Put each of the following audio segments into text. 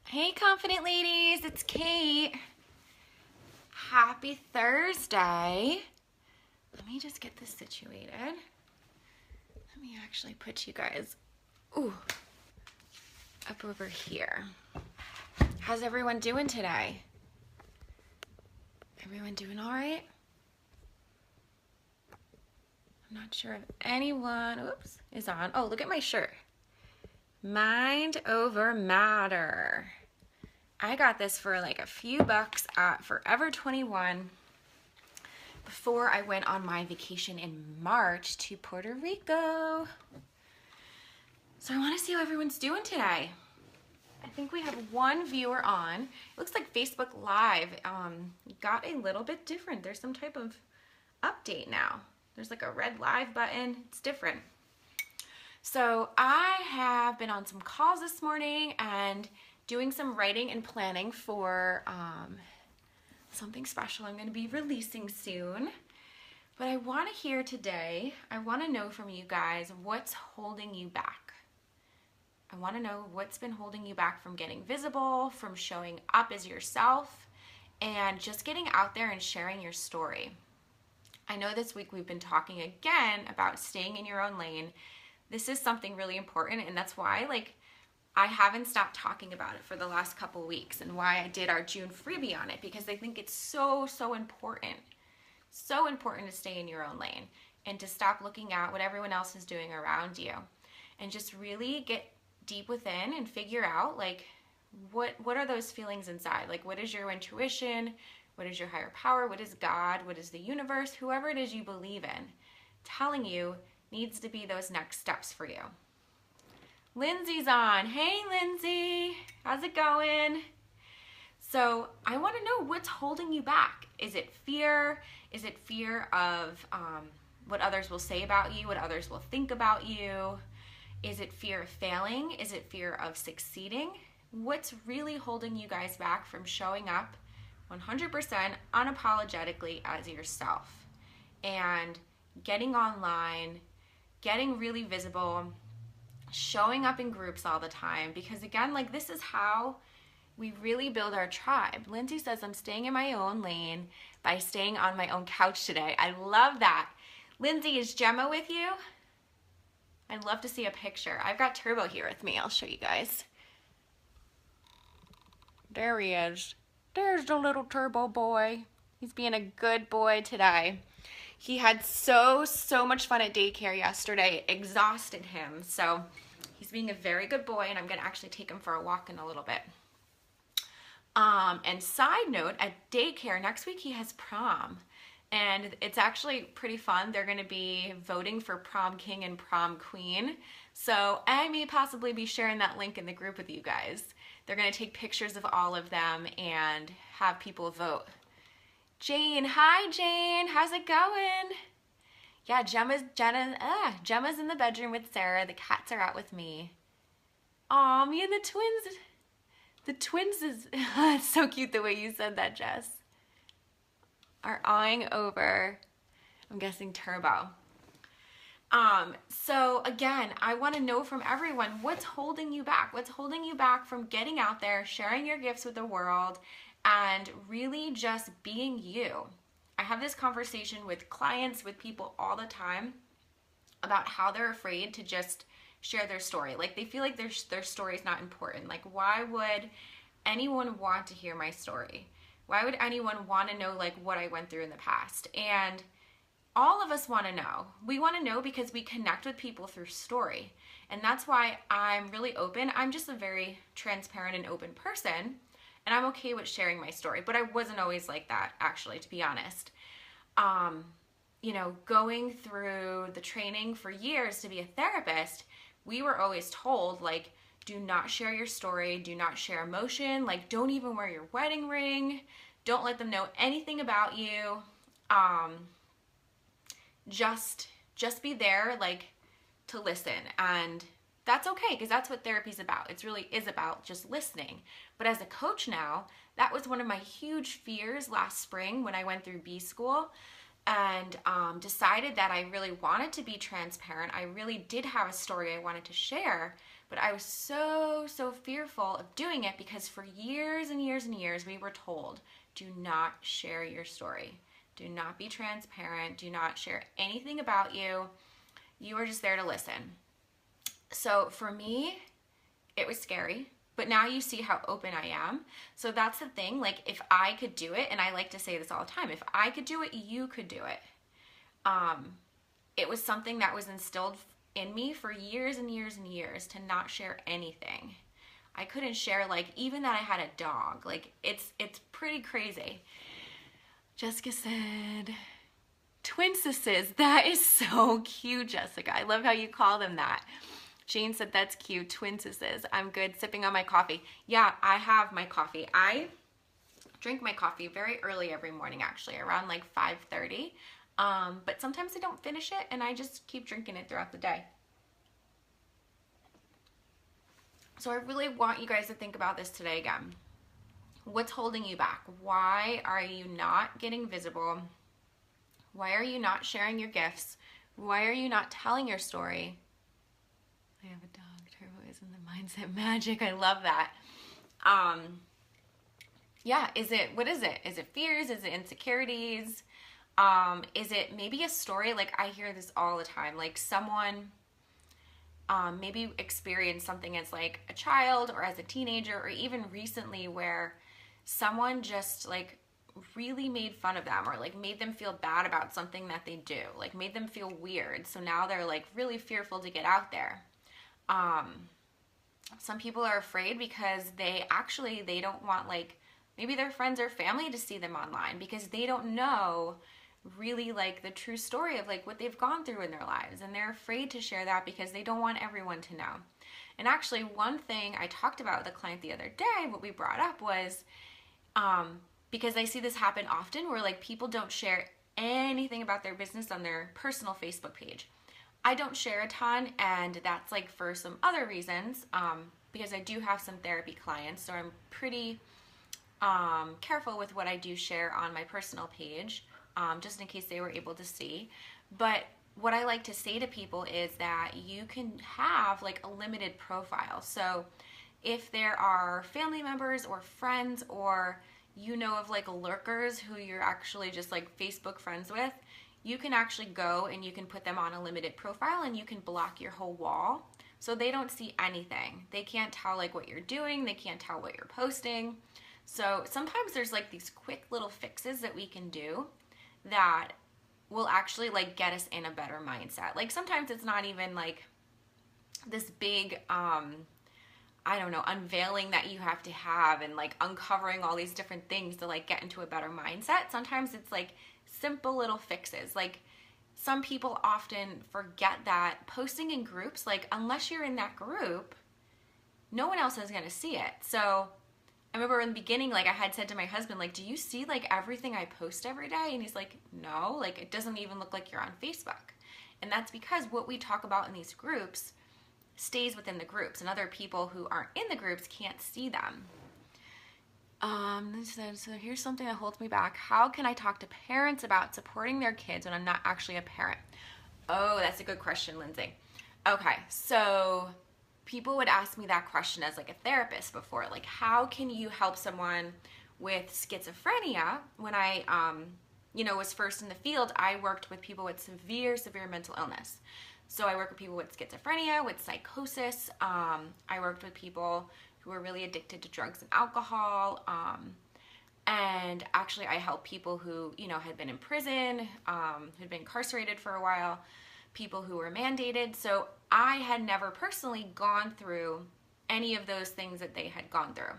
Hey, confident ladies, it's Kate. Happy Thursday. Let me just get this situated. Let me actually put you guys up over here. How's everyone doing today? Everyone doing all right? I'm not sure if anyone, is on. Oh, look at my shirt. Mind over matter. I got this for like a few bucks at Forever 21 before I went on my vacation in March to Puerto Rico. So I want to see how everyone's doing today. I think we have one viewer on. It looks like Facebook Live got a little bit different. There's some type of update now. There's like a red live button. It's different. So I have been on some calls this morning and doing some writing and planning for something special I'm going to be releasing soon. But I want to hear today, I want to know from you guys what's holding you back. I want to know what's been holding you back from getting visible, from showing up as yourself, and just getting out there and sharing your story. I know this week we've been talking again about staying in your own lane. This is something really important, and that's why I haven't stopped talking about it for the last couple of weeks, and why I did our June freebie on it, because I think it's so important. So important to stay in your own lane and to stop looking at what everyone else is doing around you, and just really get deep within and figure out what are those feelings inside? What is your intuition? What is your higher power? What is God? What is the universe? Whoever it is you believe in telling you needs to be those next steps for you. Lindsay's on. Hey, Lindsay. How's it going? So I want to know what's holding you back. Is it fear? Is it fear of what others will say about you, what others will think about you? Is it fear of failing? Is it fear of succeeding? What's really holding you guys back from showing up 100% unapologetically as yourself and getting online, getting really visible, showing up in groups all the time? Because again, this is how we really build our tribe. Lindsay says, I'm staying in my own lane by staying on my own couch today. I love that. Lindsay, is Gemma with you? I'd love to see a picture. I've got Turbo here with me. I'll show you guys. There he is. There's the little Turbo boy. He's being a good boy today. He had so much fun at daycare yesterday. It exhausted him. So he's being a very good boy, and I'm going to actually take him for a walk in a little bit. And side note, at daycare, next week he has prom. And it's actually pretty fun. They're going to be voting for prom king and prom queen. So I may possibly be sharing that link in the group with you guys. They're going to take pictures of all of them and have people vote. Jane, hi Jane, how's it going? Yeah, Gemma's in the bedroom with Sarah. The cats are out with me. Aw, me and the twins. The twins is, it's so cute the way you said that, Jess. Are eyeing over, I'm guessing Turbo. So again, I want to know from everyone, what's holding you back? What's holding you back from getting out there, sharing your gifts with the world, and really just being you? I have this conversation with clients, with people all the time about how they're afraid to just share their story. They feel like their story is not important. Why would anyone want to hear my story? Why would anyone want to know what I went through in the past? And all of us want to know. We want to know because we connect with people through story. And that's why I'm really open. I'm just a very transparent and open person. And I'm okay with sharing my story. But I wasn't always like that, actually, to be honest. Going through the training for years to be a therapist, we were always told, do not share your story, do not share emotion, don't even wear your wedding ring, don't let them know anything about you. Just be there, to listen. And that's okay, because that's what therapy's about. It really is about just listening. But as a coach now, that was one of my huge fears last spring when I went through B school and decided that I really wanted to be transparent. I really did have a story I wanted to share, but But I was so fearful of doing it because for years and years and years, we were told, do not share your story. Do not be transparent. Do not share anything about you. You are just there to listen. So for me, it was scary. But now you see how open I am. So that's the thing. Like, if I could do it, and I like to say this all the time, if I could do it, you could do it. It was something that was instilled in me for years and years and years to not share anything. I couldn't share, like, even that I had a dog. Like, it's pretty crazy. Jessica said, twin sisters. That is so cute, Jessica. I love how you call them that. Jane said, that's cute. Twin sisters. I'm good sipping on my coffee. Yeah, I have my coffee. I drink my coffee very early every morning, actually, around like 5:30. But sometimes I don't finish it, and I just keep drinking it throughout the day. So I really want you guys to think about this today again. What's holding you back? Why are you not getting visible? Why are you not sharing your gifts? Why are you not telling your story? I have a dog. Turbo is in the mindset magic. I love that. Yeah, what is it? Is it fears? Is it insecurities? Is it maybe a story? Like, I hear this all the time. Like, someone maybe experienced something as like a child or as a teenager, or even recently, where someone just like really made fun of them, or like made them feel bad about something that they do, like made them feel weird. So now they're like really fearful to get out there. Some people are afraid because they don't want, like, maybe their friends or family to see them online, because they don't know really like the true story of like what they've gone through in their lives, and they're afraid to share that because they don't want everyone to know. And actually, one thing I talked about with a client the other day, what we brought up was, because I see this happen often, where like people don't share anything about their business on their personal Facebook page. I don't share a ton, and that's like for some other reasons, because I do have some therapy clients, so I'm pretty careful with what I do share on my personal page, just in case they were able to see. But what I like to say to people is that you can have like a limited profile. So if there are family members or friends, or you know of like lurkers who you're actually just like Facebook friends with, you can actually go and you can put them on a limited profile, and you can block your whole wall so they don't see anything. They can't tell like what you're doing. They can't tell what you're posting. So sometimes there's like these quick little fixes that we can do that will actually like get us in a better mindset. Like, sometimes it's not even like this big, I don't know, unveiling that you have to have, and like uncovering all these different things to like get into a better mindset. Sometimes it's like simple little fixes. Like, some people often forget that posting in groups, like, unless you're in that group, no one else is going to see it. So I remember in the beginning, like, I had said to my husband, like, do you see like everything I post every day? And he's like, no, like, it doesn't even look like you're on Facebook. And that's because what we talk about in these groups stays within the groups, and other people who aren't in the groups can't see them. So here's something that holds me back. How can I talk to parents about supporting their kids when I'm not actually a parent? Oh, that's a good question, Lindsay. Okay, so people would ask me that question as like a therapist before. Like, how can you help someone with schizophrenia? When I, was first in the field, I worked with people with severe mental illness. So I work with people with schizophrenia, with psychosis. I worked with people who were really addicted to drugs and alcohol. And actually, I help people who, had been in prison, had been incarcerated for a while, people who were mandated. So I had never personally gone through any of those things that they had gone through.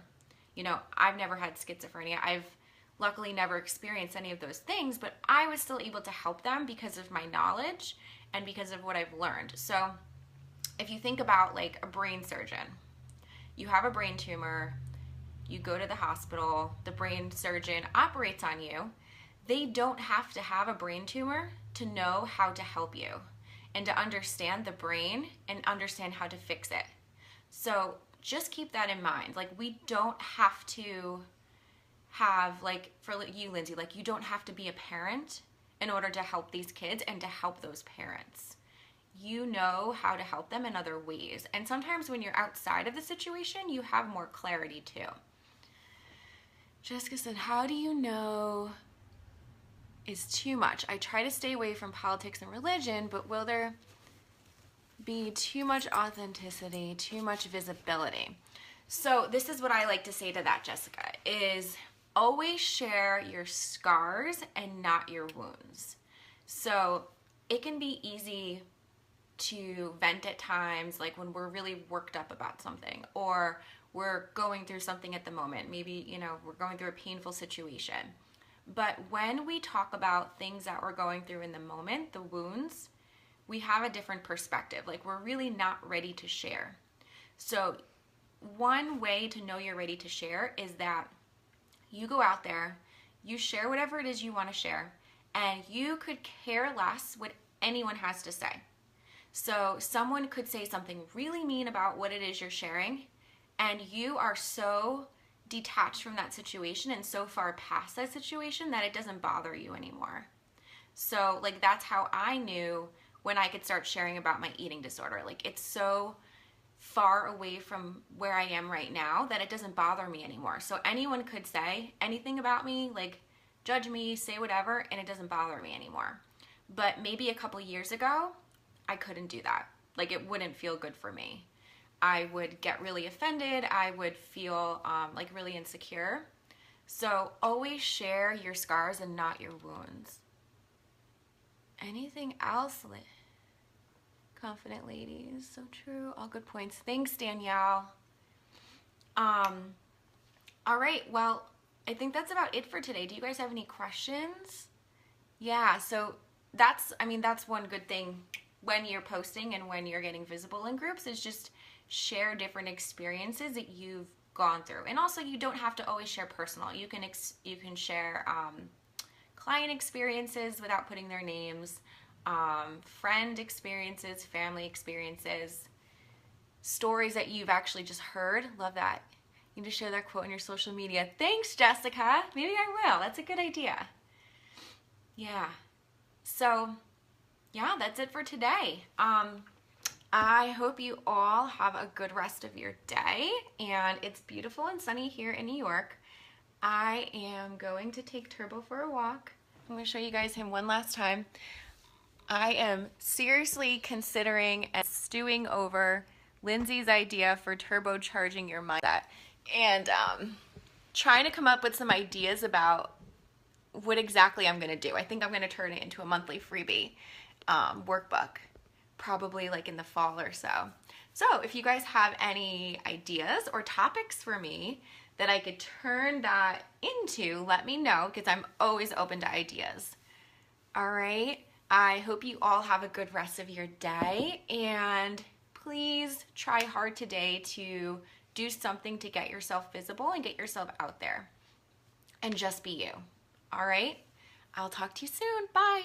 I've never had schizophrenia. I've luckily never experienced any of those things, but I was still able to help them because of my knowledge and because of what I've learned. So if you think about like a brain surgeon, you have a brain tumor, you go to the hospital, the brain surgeon operates on you. They don't have to have a brain tumor to know how to help you and to understand the brain and understand how to fix it. So just keep that in mind. Like, we don't have to have, like, for you, Lindsay, like, you don't have to be a parent in order to help these kids and to help those parents. you know how to help them in other ways. And sometimes when you're outside of the situation, you have more clarity too. Jessica said, how do you know is too much? I try to stay away from politics and religion, but will there be too much authenticity, too much visibility? So this is what I like to say to that, Jessica, is always share your scars and not your wounds. So it can be easy to vent at times, like when we're really worked up about something, or we're going through something at the moment. Maybe, you know, we're going through a painful situation. But when we talk about things that we're going through in the moment, the wounds, we have a different perspective. Like we're really not ready to share. So one way to know you're ready to share is that you go out there, you share whatever it is you want to share, and you could care less what anyone has to say. So someone could say something really mean about what it is you're sharing, and you are so detached from that situation and so far past that situation that it doesn't bother you anymore. So like that's how I knew when I could start sharing about my eating disorder. Like it's so far away from where I am right now that it doesn't bother me anymore. So anyone could say anything about me, like judge me, say whatever, and it doesn't bother me anymore. But maybe a couple years ago, I couldn't do that. Like it wouldn't feel good for me. I would get really offended. I would feel like really insecure. So always share your scars and not your wounds. Anything else? Confident ladies, so true. All good points. Thanks, Danielle. All right, well, I think that's about it for today. Do you guys have any questions? Yeah, so that's one good thing when you're posting and when you're getting visible in groups is just share different experiences that you've gone through. And also you don't have to always share personal. You can share client experiences without putting their names, friend experiences, family experiences, stories that you've actually just heard. Love that. You need to share that quote on your social media. Thanks, Jessica. Maybe I will. That's a good idea. Yeah. So, yeah, that's it for today. I hope you all have a good rest of your day, and it's beautiful and sunny here in New York. I am going to take Turbo for a walk. I'm going to show you guys him one last time. I am seriously considering and stewing over Lindsay's idea for turbocharging your mindset and trying to come up with some ideas about what exactly I'm going to do. I think I'm going to turn it into a monthly freebie workbook, probably like in the fall or so. So if you guys have any ideas or topics for me that I could turn that into, let me know, because I'm always open to ideas. All right. I hope you all have a good rest of your day, and please try hard today to do something to get yourself visible and get yourself out there and just be you. All right. I'll talk to you soon. Bye.